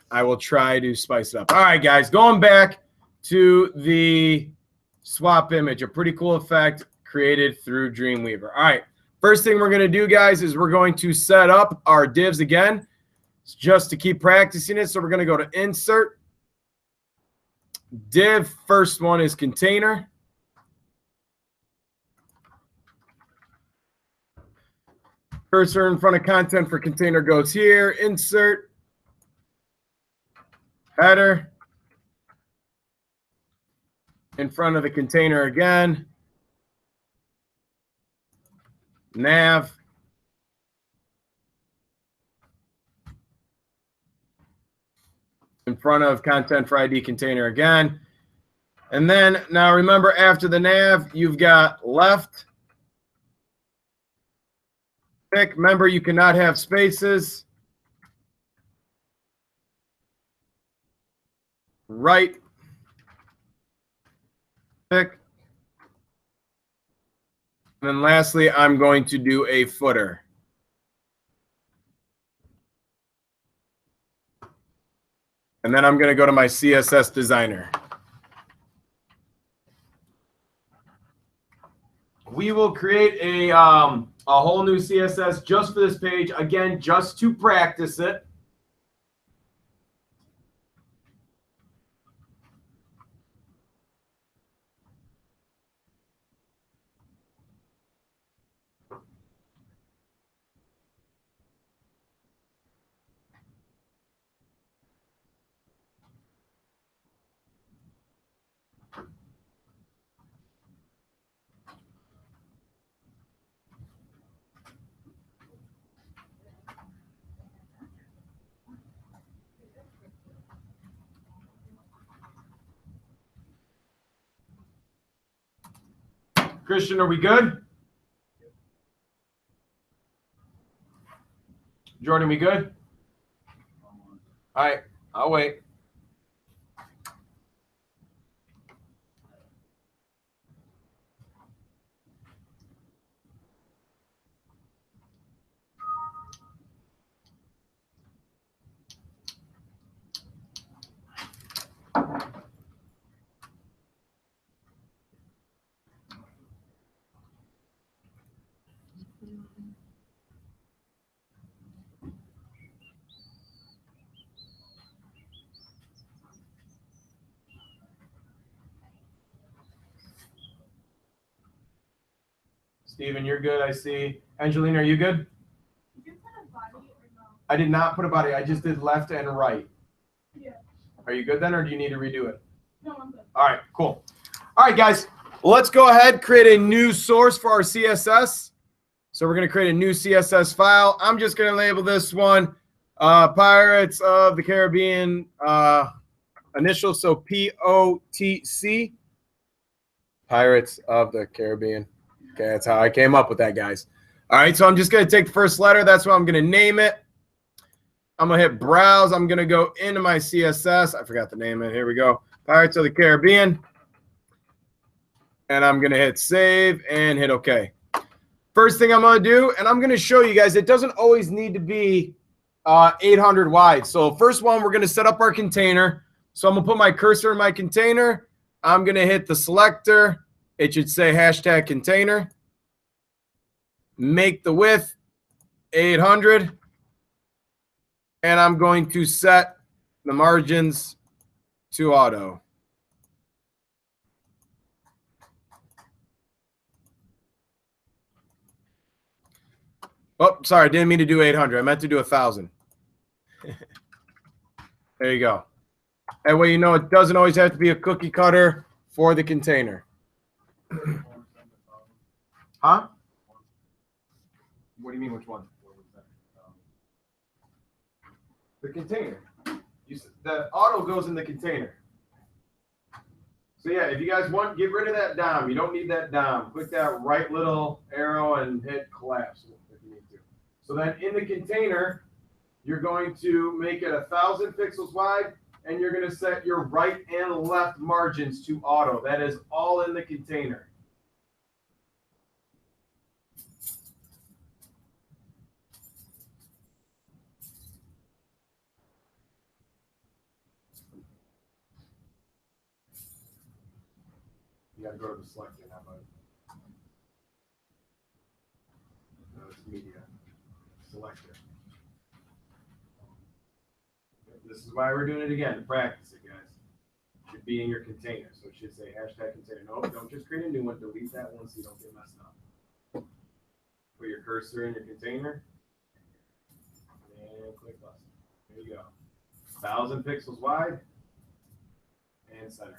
I will try to spice it up. All right, guys, going back to the swap image, a pretty cool effect created through Dreamweaver. All right, first thing we're going to do, guys, is we're going to set up our divs again just to keep practicing it. So we're going to go to Insert, Div. First one is Container. Cursor in front of content for container goes here. Insert, header, in front of the container again. Nav, in front of content for ID container again. And then now remember, after the nav, you've got left. Pick. Remember, you cannot have spaces. Right. Pick. And then lastly, I'm going to do a footer. And then I'm going to go to my CSS designer. We will create a whole new CSS just for this page, again, just to practice it. Christian, are we good? Jordan, we good? All right, I'll wait. Steven, you're good, I see. Angelina, are you good? Did you put a body or no? I did not put a body. I just did left and right. Yeah. Are you good then, or do you need to redo it? No, I'm good. All right, cool. All right, guys, let's go ahead, create a new source for our CSS. So we're going to create a new CSS file. I'm just going to label this one Pirates of the Caribbean initials, so POTC. Pirates of the Caribbean. Okay, that's how I came up with that, guys. All right, so I'm just going to take the first letter. That's what I'm going to name it. I'm going to hit Browse. I'm going to go into my CSS. I forgot to name it. Here we go. Pirates of the Caribbean. And I'm going to hit Save and hit OK. First thing I'm going to do, and I'm going to show you guys, it doesn't always need to be 800 wide. So first one, we're going to set up our container. So I'm going to put my cursor in my container. I'm going to hit the selector. It should say hashtag container. Make the width 800. And I'm going to set the margins to auto. Oh, sorry, didn't mean to do 800. I meant to do 1,000. There you go. That way you know it doesn't always have to be a cookie cutter for the container. Huh? What do you mean, which one? The container. The auto goes in the container. So yeah, if you guys want, get rid of that DOM. You don't need that DOM. Click that right little arrow and hit collapse if you need to. So then in the container, you're going to make it 1,000 pixels wide, and you're going to set your right and left margins to auto. That is all in the container. You got to go to the selector now, bud. No, it's media. Selector. This is why we're doing it again, to practice it, guys. It should be in your container. So it should say hashtag container. No, don't just create a new one. Delete that one so you don't get messed up. Put your cursor in your container. And click button. There you go. 1,000 pixels wide. And center.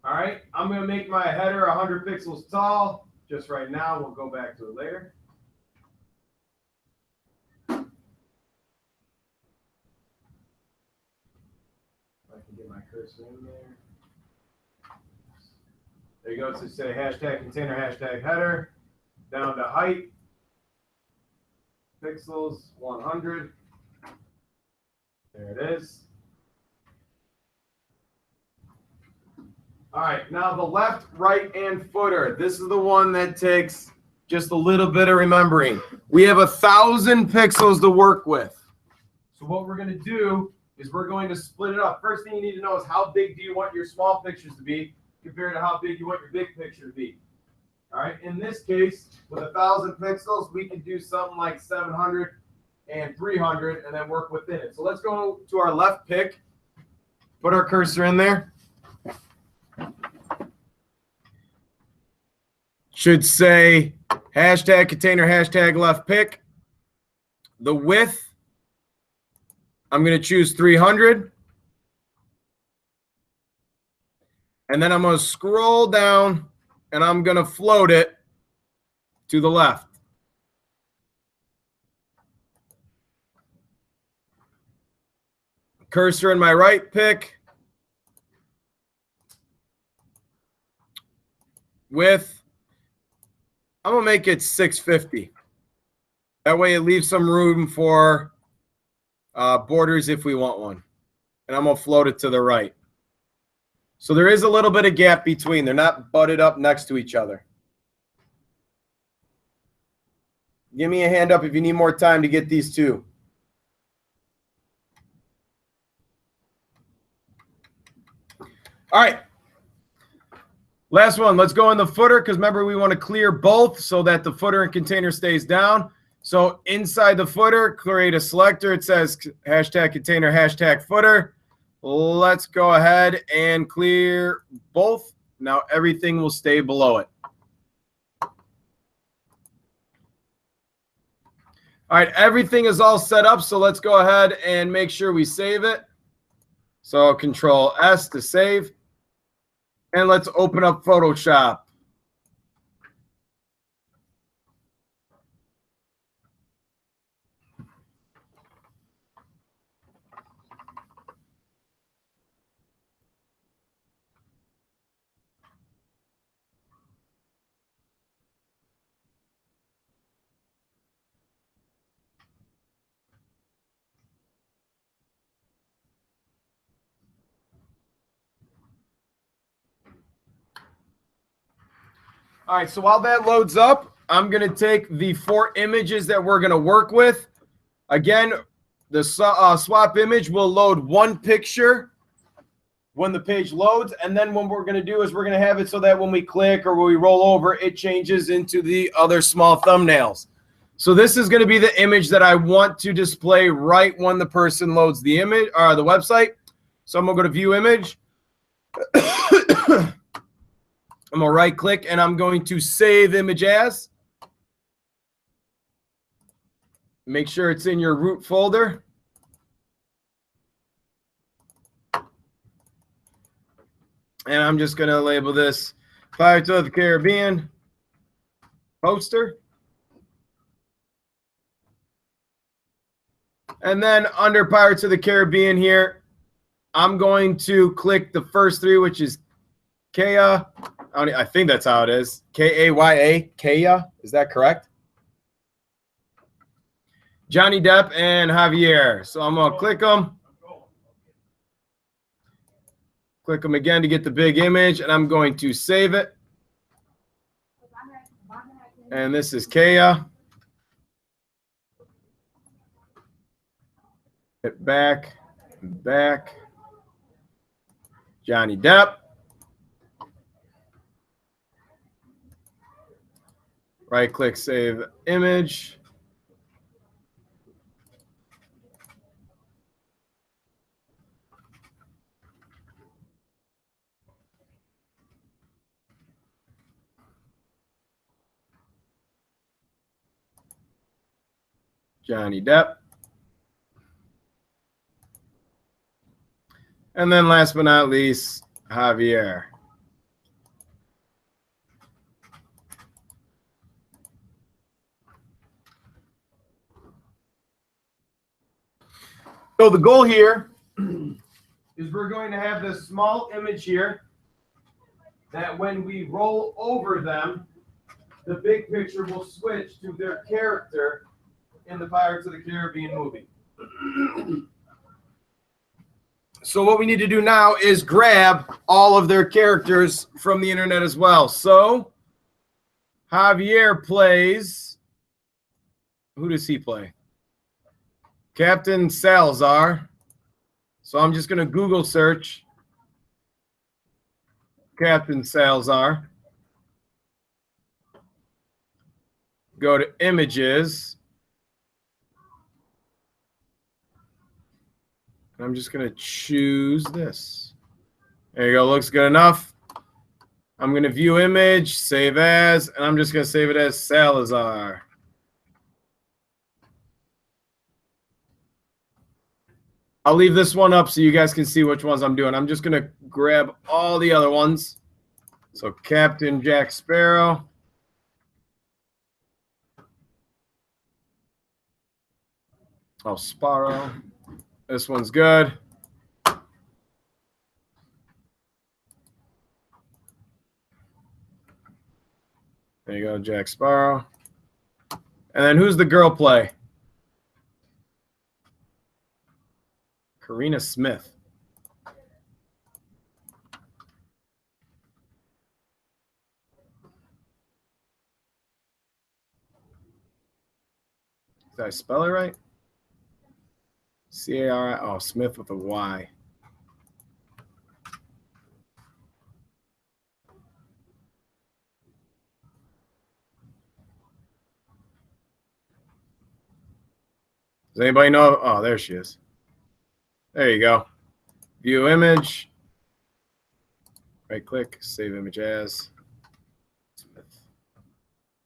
All right, I'm going to make my header 100 pixels tall. Just right now, we'll go back to it later. I can get my cursor in there. There you go. To say hashtag container, hashtag header. Down to height. Pixels, 100. There it is. All right, now the left, right, and footer. This is the one that takes just a little bit of remembering. We have 1,000 pixels to work with. So what we're going to do is we're going to split it up. First thing you need to know is how big do you want your small pictures to be compared to how big you want your big picture to be. All right, in this case, with 1,000 pixels, we can do something like 700 and 300 and then work within it. So let's go to our left pick, put our cursor in there. Should say hashtag container, hashtag left pick. The width, I'm going to choose 300. And then I'm going to scroll down and I'm going to float it to the left. Cursor in my right pick. Width. I'm going to make it 650. That way it leaves some room for borders if we want one. And I'm going to float it to the right. So there is a little bit of gap between. They're not butted up next to each other. Give me a hand up if you need more time to get these two. All right. Last one, let's go in the footer because remember we want to clear both so that the footer and container stays down. So inside the footer, create a selector. It says hashtag container, hashtag footer. Let's go ahead and clear both. Now everything will stay below it. All right, everything is all set up. So let's go ahead and make sure we save it. So Control S to save. And let's open up Photoshop. All right, so while that loads up, I'm going to take the 4 images that we're going to work with. Again, the swap image will load 1 picture when the page loads. And then what we're going to do is we're going to have it so that when we click or when we roll over, it changes into the other small thumbnails. So this is going to be the image that I want to display right when the person loads the image or the website. So I'm going to go to View Image. I'm going to right click and I'm going to save image as. Make sure it's in your root folder. And I'm just going to label this Pirates of the Caribbean poster. And then under Pirates of the Caribbean here, I'm going to click the first 3, which is Kaya. I think that's how it is. Kaya. Kaya. Is that correct? Johnny Depp and Javier. So I'm going to click them. Click them again to get the big image, and I'm going to save it. And this is Kaya. Hit back, back. Johnny Depp. Right-click, save image. Johnny Depp. And then last but not least, Javier. So the goal here is we're going to have this small image here that when we roll over them, the big picture will switch to their character in the Pirates of the Caribbean movie. So what we need to do now is grab all of their characters from the internet as well. So Javier plays, who does he play? Captain Salazar. So I'm just going to Google search Captain Salazar. Go to images. I'm just going to choose this. There you go. Looks good enough. I'm going to view image, save as, and I'm just going to save it as Salazar. I'll leave this one up so you guys can see which ones I'm doing. I'm just going to grab all the other ones. So Captain Jack Sparrow. Oh, Sparrow. This one's good. There you go, Jack Sparrow. And then who's the girl play? Karina Smith. Did I spell it right? C-A-R-I. Oh, Smith with a Y. Does anybody know? Oh, there she is. There you go. View image. Right click, save image as.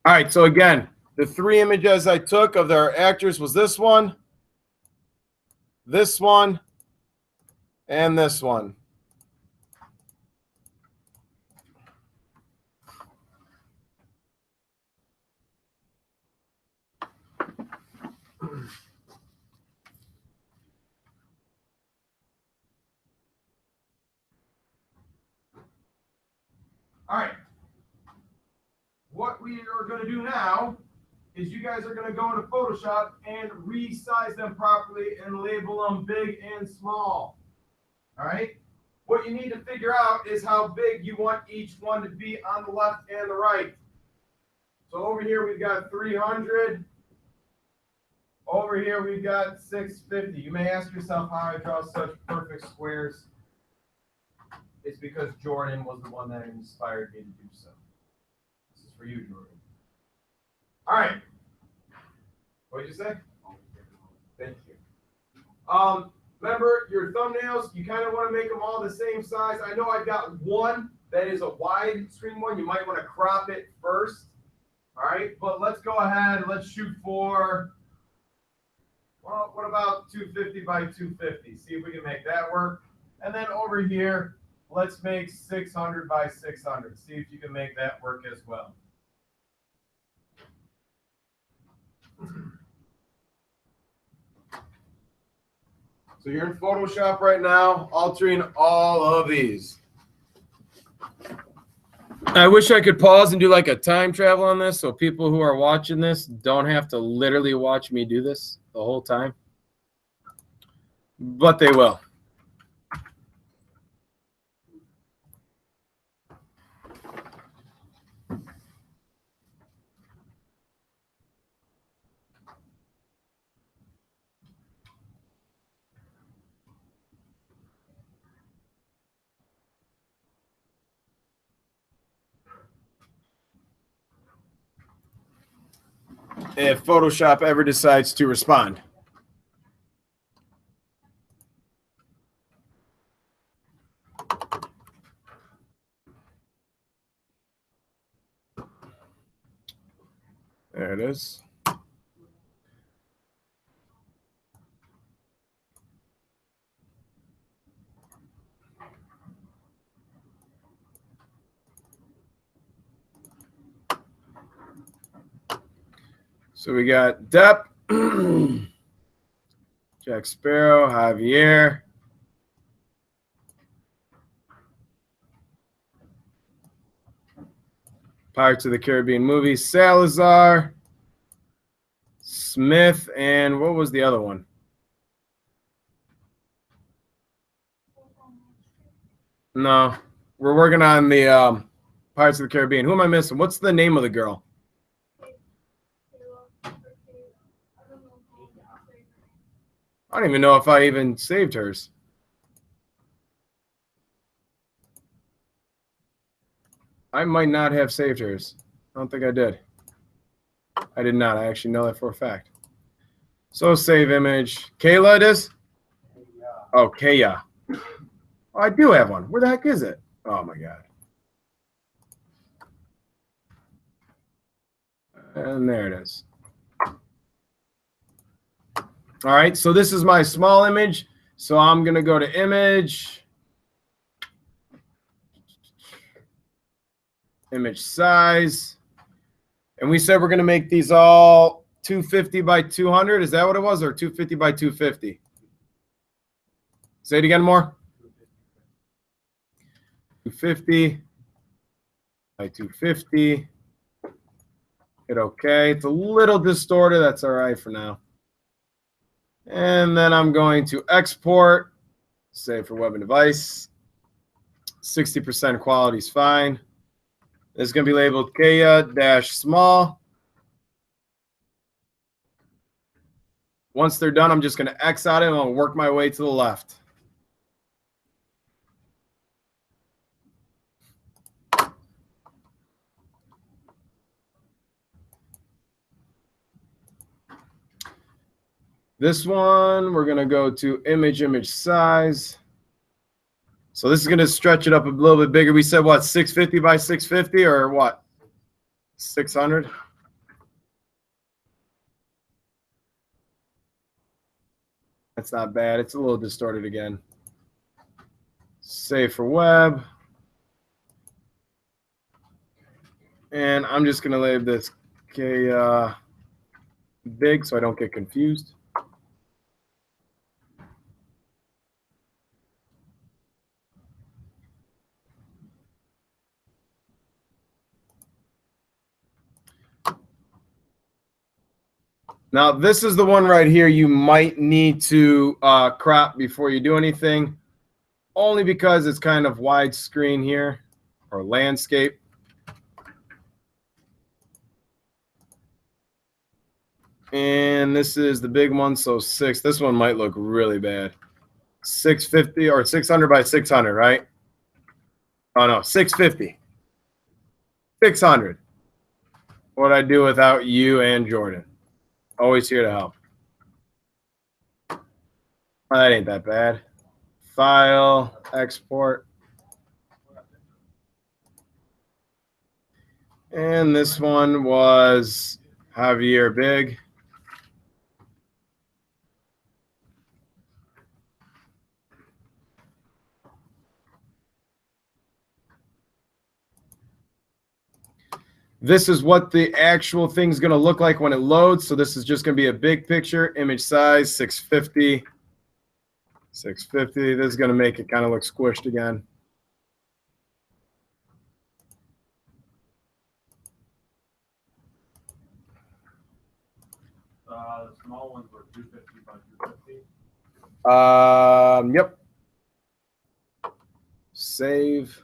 All right, so again, the three images I took of their actors was this one, and this one. All right. What we are going to do now is you guys are going to go into Photoshop and resize them properly and label them big and small. All right. What you need to figure out is how big you want each one to be on the left and the right. So over here we've got 300. Over here we've got 650. You may ask yourself how I draw such perfect squares. It's because Jordan was the one that inspired me to do so. This is for you, Jordan. All right. What did you say? Thank you. Remember your thumbnails, you kind of want to make them all the same size. I know I've got one that is a wide screen one. You might want to crop it first. All right, but let's go ahead. Let's shoot for, well, what about 250 by 250? See if we can make that work. And then over here, let's make 600 by 600. See if you can make that work as well. So you're in Photoshop right now, altering all of these. I wish I could pause and do like a time travel on this so people who are watching this don't have to literally watch me do this the whole time. But they will. if Photoshop ever decides to respond. There it is. So we got Depp, Jack Sparrow, Javier. Pirates of the Caribbean movie, Salazar, Smith, and what was the other one? No, we're working on the Pirates of the Caribbean. Who am I missing? What's the name of the girl? I don't even know if I even saved hers. I might not have saved hers. I don't think I did. I did not. I actually know that for a fact. So save image. Kayla it is? Oh, Kaya. Oh, I do have one. Where the heck is it? Oh, my God. And there it is. All right, so this is my small image. So I'm going to go to image. Image size. And we said we're going to make these all 250 by 200. Is that what it was? Or 250 by 250? Say it again more. 250 by 250. Hit OK. It's a little distorted. That's all right for now. And then I'm going to export. Save for web and device. 60% quality is fine. It's going to be labeled Kaya-small. Once they're done, I'm just going to X out it and I'll work my way to the left. This one, we're going to go to image size. So this is going to stretch it up a little bit bigger. We said, what, 650 by 650 or what? 600? That's not bad. It's a little distorted again. Save for web. And I'm just going to label this big so I don't get confused. Now, this is the one right here you might need to crop before you do anything, only because it's kind of widescreen here, or landscape. And this is the big one, so 6. This one might look really bad. 650 or 600 by 600, right? Oh, no, 650. 600. What I do without you and Jordan. Always here to help. Oh, that ain't that bad. File, export. And this one was Javier Big. This is what the actual thing's going to look like when it loads. So this is just going to be a big picture, image size, 650. 650. This is going to make it kind of look squished again. The small ones were 250 by 250. Yep. Save.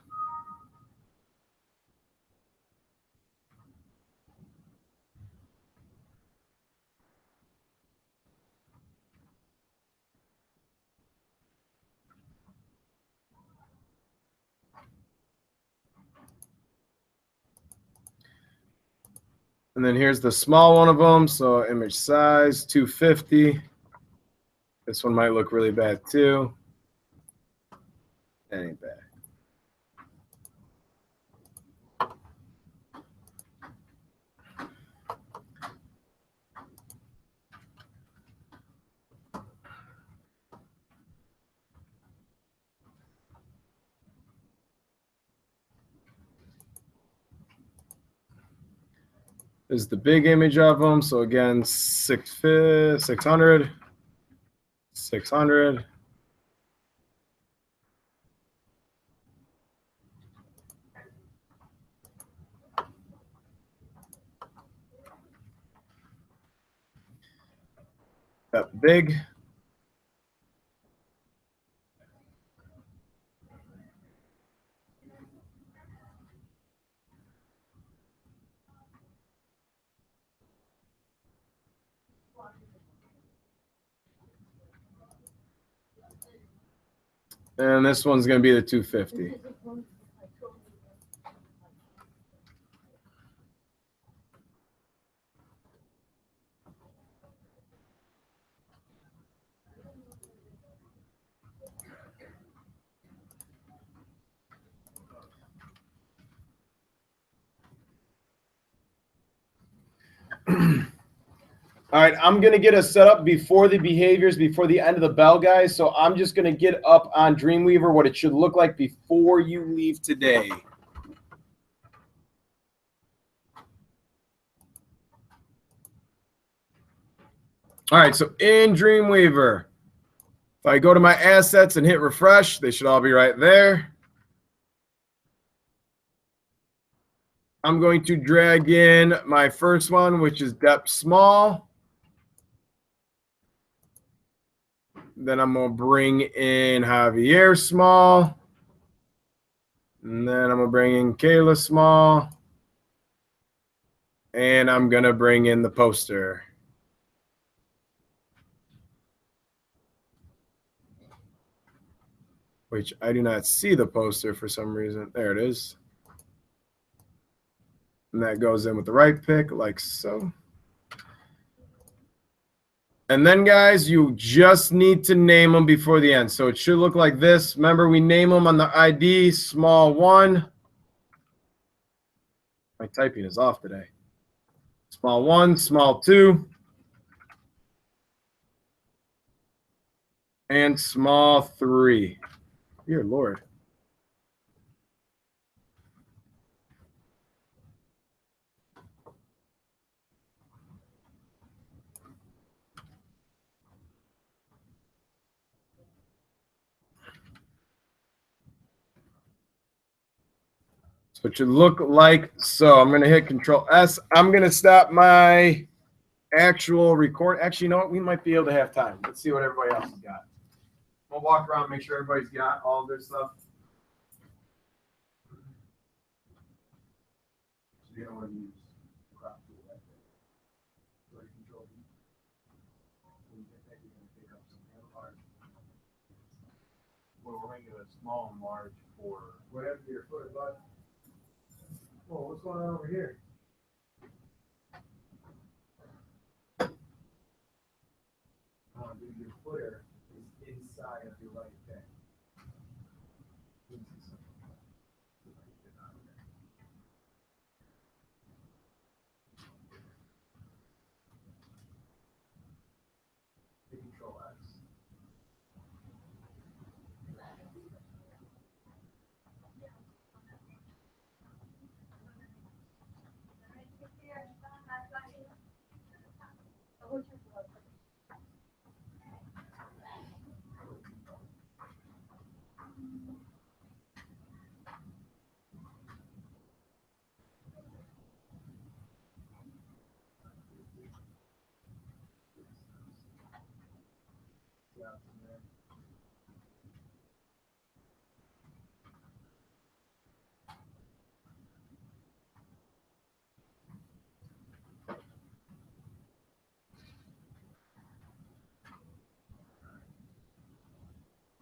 And then here's the small one of them. So image size, 250. This one might look really bad too. That ain't bad. This is the big image of them. So again, 600, 600. That big. And this one's going to be the 250. All right, I'm going to get us set up before the behaviors, before the end of the bell, guys. So I'm just going to get up on Dreamweaver what it should look like before you leave today. All right, so in Dreamweaver, if I go to my assets and hit refresh, they should all be right there. I'm going to drag in my first one, which is depth small. Then I'm going to bring in Javier small. And then I'm going to bring in Kayla small. And I'm going to bring in the poster. Which I do not see the poster for some reason. There it is. And that goes in with the right pick, like so. And then, guys, you just need to name them before the end. So it should look like this. Remember, we name them on the ID, small 1. My typing is off today. Small 1, small 2, and small 3. Dear Lord. So it should look like so. I'm going to hit Control S. I'm going to stop my actual record. Actually, you know what? We might be able to have time. Let's see what everybody else has got. We'll walk around, make sure everybody's got all of their stuff. So you don't want to use crop tool right there. So you Control V. When you get that, you're going to pick up some large. Well, we're making it small and large for. Whatever your foot, bud. Whoa, what's going on over here? Dude, your footer is inside of your right thing. Control X.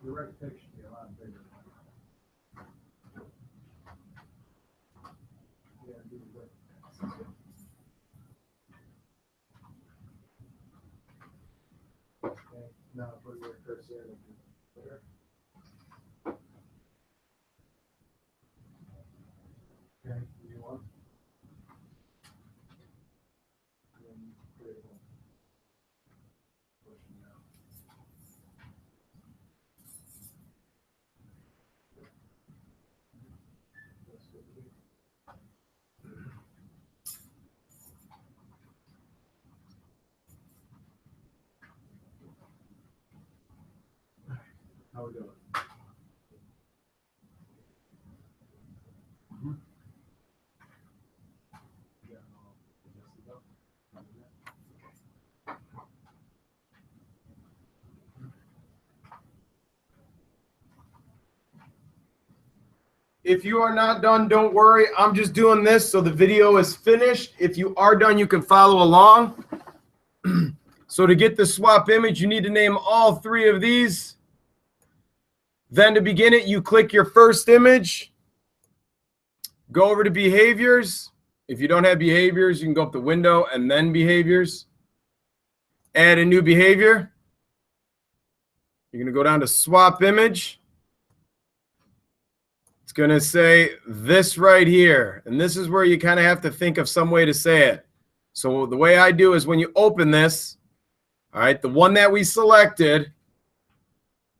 The right pick should be a lot bigger. Yeah, do the width. No, put your cursor in. Okay, you want? And then create one. Push it down. That's what we do. How we doing? Yeah, no, adjust it up. If you are not done, don't worry. I'm just doing this so the video is finished. If you are done, you can follow along. So to get the swap image, you need to name all three of these. Then to begin it, you click your first image. Go over to behaviors. If you don't have behaviors, you can go up to window and then behaviors. Add a new behavior. You're going to go down to swap image. It's going to say this right here. And this is where you kind of have to think of some way to say it. So the way I do is when you open this, all right, the one that we selected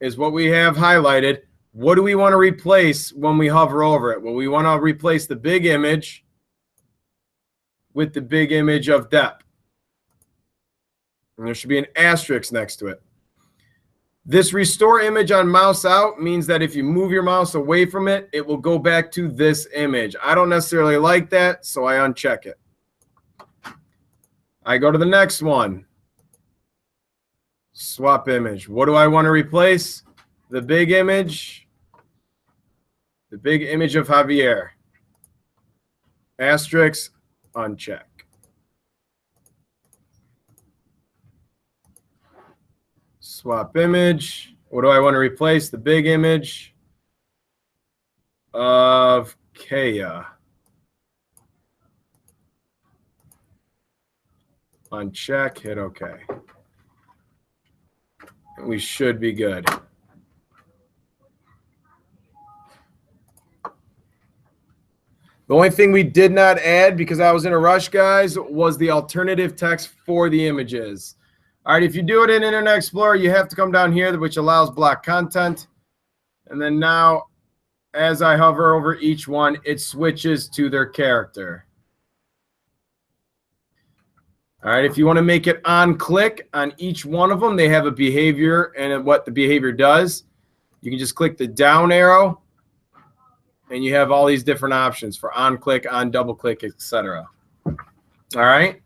is what we have highlighted. What do we want to replace when we hover over it? Well, we want to replace the big image with the big image of depth. And there should be an asterisk next to it. This restore image on mouse out means that if you move your mouse away from it, it will go back to this image. I don't necessarily like that, so I uncheck it. I go to the next one. Swap image. What do I want to replace? The big image. The big image of Javier. Asterisk, uncheck. Swap image. What do I want to replace? The big image of Kea. Uncheck, hit OK. We should be good. The only thing we did not add, because I was in a rush, guys, was the alternative text for the images. All right, if you do it in Internet Explorer, you have to come down here, which allows block content. And then now, as I hover over each one, it switches to their character. All right, if you want to make it on click on each one of them, they have a behavior and what the behavior does. You can just click the down arrow, and you have all these different options for on click, on double click, etc. All right.